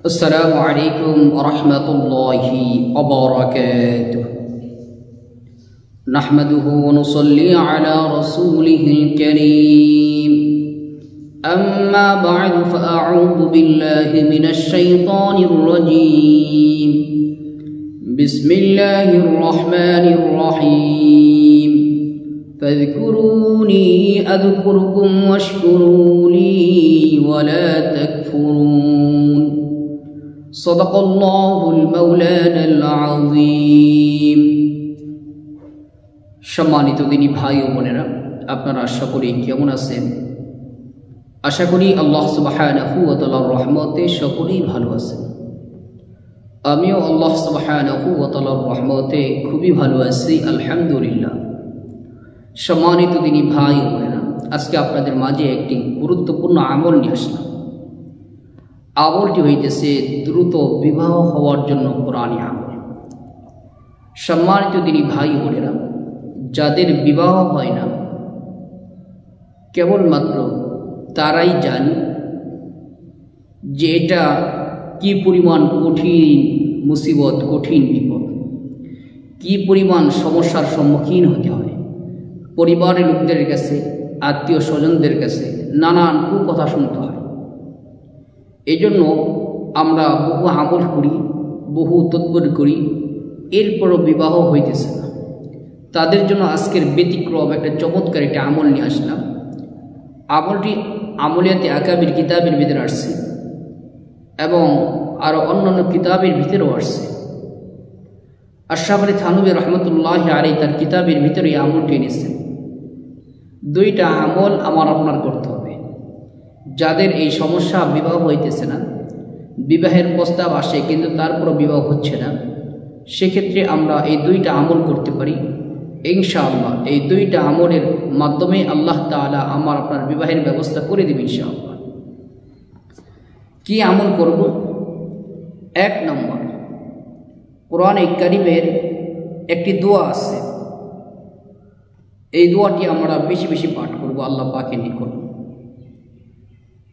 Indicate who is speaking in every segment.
Speaker 1: السلام عليكم ورحمة الله وبركاته. نحمده ونصلي على رسوله الكريم. أما بعد فأعوذ بالله من الشيطان الرجيم. بسم الله الرحمن الرحيم. فاذكروني أذكركم واشكروا لي ولا تكفرون. صدق الله المولانا العظيم. সম্মানিত দিনী ভাই ও বোনেরা, আপনারা আশা করি কেমন আছেন? আশা করি আল্লাহ সুবহানাহু ওয়া তাআলার রহমতে সকলেই ভালো আছেন। আমিও আল্লাহ সুবহানাহু ওয়া তাআলার রহমতে খুবই ভালো আছি, আলহামদুলিল্লাহ। সম্মানিত দিনী ভাই ও বোনেরা, আজকে আপনাদের মাঝে একটি গুরুত্বপূর্ণ আমল নিয়ে আসলাম। আমলটি হইতেছে দ্রুত বিবাহ হওয়ার জন্য কোরআনী আমল। সম্মানিত দিনী ভাই ও বোনেরা, যাদের বিবাহ হয় না কেবলমাত্র তারাই জানে যে এটা কি পরিমাণ কঠিন মুসিবত, কঠিন বিপদ, কি পরিমাণ সমস্যার সম্মুখীন হতে হয়। পরিবারের লোকদের কাছে, আত্মীয় স্বজনদের কাছে নানান কুকথা শুনতে হয়। এই জন্য আমরা বহু আমল করি, বহু তৎপর করি, এরপরও বিবাহ হইতেছে না। তাদের জন্য আজকের ব্যতিক্রম একটা চমৎকার একটা আমল নিয়ে আসলাম। আমলটি আমলিয়াতে আকাবির কিতাবের ভিতরে আসছে এবং আরও অন্যান্য কিতাবের ভিতরেও আসছে। আশরাফ আলী থানভী রহমতুল্লাহ আলাইহি তার কিতাবের ভিতরে এই আমলটি এনেছেন। দুইটা আমল আমার আপনার করতে হবে। যাদের এই সমস্যা, বিবাহ হইতেছে না, বিবাহের প্রস্তাব আসে কিন্তু তারপরও বিবাহ হচ্ছে না, সেক্ষেত্রে আমরা এই দুইটা আমল করতে পারি ইনশাআল্লাহ। এই দুইটা আমলের মাধ্যমে আল্লাহ তাআলা আমার আপনার বিবাহের ব্যবস্থা করে দেবে ইনশাআল্লাহ। কি আমল করব? 1 নম্বর, কোরআনে কারীমের একটি দোয়া আছে। এই দোয়াটি আমরা বেশি বেশি পাঠ করব আল্লাহ পাকের নিকট।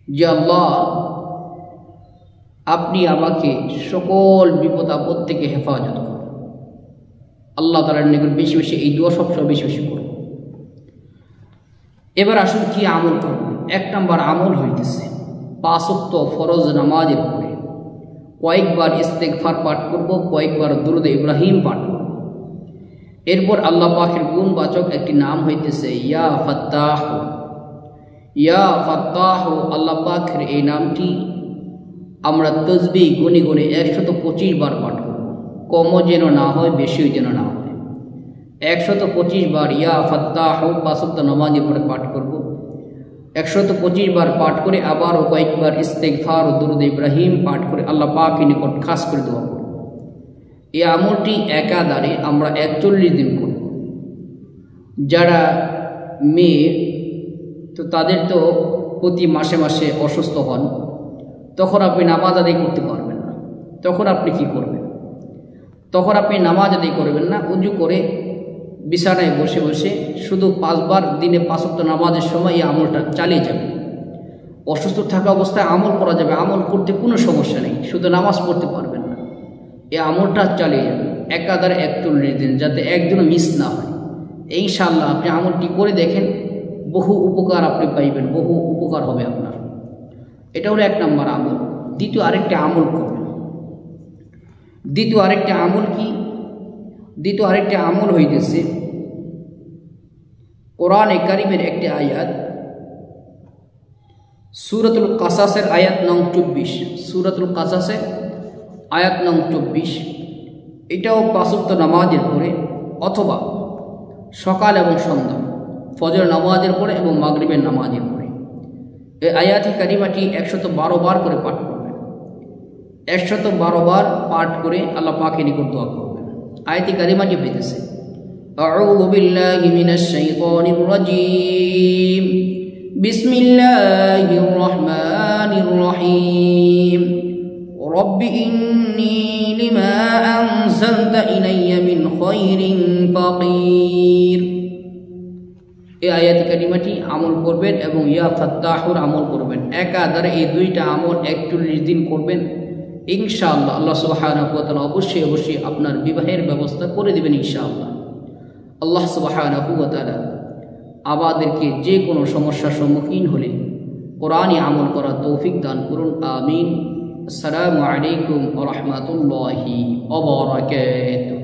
Speaker 1: যে আল্লাহ, আপনি আমাকে সকল বিপদ আপদ থেকে হেফাজত করুন। আল্লাহ তাআলার নিকট বেশি বেশি এই দোয়া সবসময় বেশি বেশি করব। এবার আসুন কি আমল করব। 1 নম্বর আমল হইতেছে 5 ওয়াক্ত ফরজ নামাজের পরে কয়েকবার ইস্তেগফার পাঠ করব, কয়েকবার দুরূদ ইব্রাহিম পাঠ করব। এরপর আল্লাহ পাকের গুণবাচক একটি নাম হইতেছে ইয়া ফাত্তাহ। ইয়া ফাত্তাহ, আল্লাহ পাকের এই নামটি আমরা তাসবিহ গুনে গুনে 125 বার পাঠ করব। কমও যেন না হয়, বেশিও যেন না হয়। 125 বার ইয়া ফাত্তাহ 5 ওয়াক্ত নামাজের পরে পাঠ করব। 125 বার পাঠ করে আবারও কয়েকবার ইস্তেগফার ও দুরূদ ইব্রাহিম পাঠ করে আল্লাহ পাকের নিকট খাস করে দোয়া করব। এই আমলটি একাধারে আমরা 41 দিন করব। যারা মেয়ে, তো তাদের তো প্রতি মাসে মাসে অসুস্থ হন, তখন আপনি নামাজ আদায় করতে পারবেন না। তখন আপনি কি করবেন? তখন আপনি নামাজ আদায় করবেন না, উজু করে বিছানায় বসে বসে শুধু 5 বার দিনে 5 ওয়াক্ত নামাজের সময় এই আমলটা চালিয়ে যাবেন। অসুস্থ থাকা অবস্থায় আমল করা যাবে, আমল করতে কোনো সমস্যা নেই, শুধু নামাজ পড়তে পারবেন না। এই আমলটা চালিয়ে যাবেন একাধারে 41 দিন, যাতে একদিনও মিস না হয়। ইনশাআল্লাহ আপনি আমলটি করে দেখেন, বহু উপকার আপনি পাইবেন, বহু উপকার হবে আপনার। এটা হলো 1 নম্বর আমল। দ্বিতীয় আরেকটি আমল করবেন। দ্বিতীয় আরেকটি আমল কি? দ্বিতীয় আরেকটি আমল হইতেছে কোরআনে কারীমের একটি আয়াত, সূরাতুল কাসাসের আয়াত নং 24। সূরাতুল কাসাসের আয়াত নং 24। এটাও 5 ওয়াক্ত নামাজের পরে অথবা সকাল এবং সন্ধ্যা, ফজর নামাজের পরে এবং মাগরিবের নামাজের পরে এই আয়াতি কারিমাটি 112 বার করে পাঠ করবেন। 112 বার পাঠ করে আল্লাহ পাকের নিকট দোয়া করবেন। আয়াতি কারিমাটি হইতেছে আউযু বিল্লাহি মিনাশ শাইতানির রাজীম। বিসমিল্লাহির রহমানির রহিম। রব্বি ইন্নী লিমা আনজালতা ইলাইয়া মিন খায়রিন ফাকির। এই আয়াত কারিমাটি আমল করবেন এবং ইয়া ফাত্তাহুর আমল করবেন। একাধারে এই দুইটা আমল 41 দিন করবেন। ইনশাআল্লাহ আল্লাহ সুবহানাহু ওয়া তাআলা অবশ্যই অবশ্যই আপনার বিবাহের ব্যবস্থা করে দেবেন ইনশাআল্লাহ। আল্লাহ সুবহানাহু ওয়া তাআলা আমাদেরকে যে কোনো সমস্যার সম্মুখীন হলে কোরআনে আমল করার তৌফিক দান করুন, আমিন। আসসালামু আলাইকুম ওয়া রাহমাতুল্লাহি ওয়া বারাকাতুহু।